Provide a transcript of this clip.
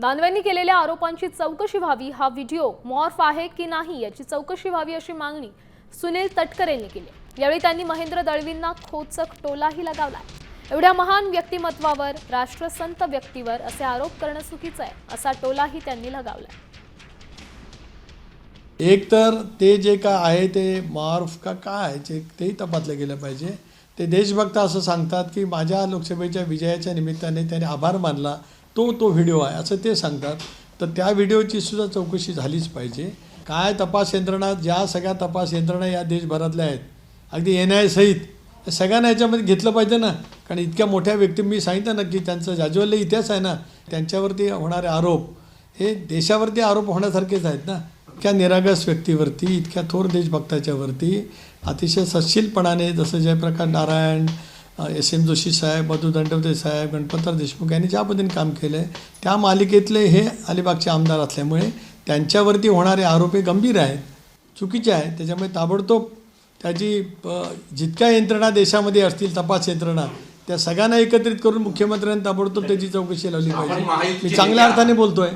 दानवेंनी केलेल्या आरोपांची चौकशी व्हावी, हा व्हिडिओ मॉर्फ आहे की नाही याची चौकशी व्हावी अशी मागणी सुनील तटकरे यांनी केली। यावेळी त्यांनी महेंद्र दळवींना खोचक टोलाही लगावला। एवढ्या महान व्यक्तिमत्वावर, राष्ट्रसंत व्यक्तीवर असे आरोप करणं चुकीचं आहे असा टोलाही त्यांनी लगावला। एक तर ते जे काय आहे ते मॉर्फ का काय तेही तपासलं गेलं पाहिजे। ते देशभक्त असं सांगतात की माझ्या लोकसभेच्या विजयाच्या निमित्ताने त्याने आभार मानला, तो व्हिडिओ आहे असं ते सांगतात। तर त्या व्हिडिओची सुद्धा चौकशी झालीच पाहिजे। काय तपास यंत्रणा, ज्या सगळ्या तपास यंत्रणा या देशभरातल्या आहेत, अगदी NIA सहित सगळ्यांना याच्यामध्ये घेतलं पाहिजे ना। कारण इतक्या मोठ्या व्यक्ती, मी सांगितलं ना की त्यांचं जाज्वल्य इतिहास आहे ना, त्यांच्यावरती होणारे आरोप हे देशावरती आरोप होण्यासारखेच आहेत ना। इतक्या निरागस व्यक्तीवरती, इतक्या थोर देशभक्ताच्यावरती अतिशय सत्शीलपणाने, जसं जयप्रकाश नारायण, SM जोशी साहेब, मधु दंडवते साहेब, गणपतराव देशमुख यांनी ज्या पद्धतीने काम केलं आहे, त्या मालिकेतले हे अलिबागचे आमदार असल्यामुळे त्यांच्यावरती होणारे आरोप हे गंभीर आहेत, चुकीचे आहेत। त्याच्यामुळे ताबडतोब त्याची जितक्या यंत्रणा देशामध्ये असतील, तपास यंत्रणा, त्या सगळ्यांना एकत्रित करून मुख्यमंत्र्यांनी ताबडतोब त्याची चौकशी लावली पाहिजे। मी चांगल्या अर्थाने बोलतोय।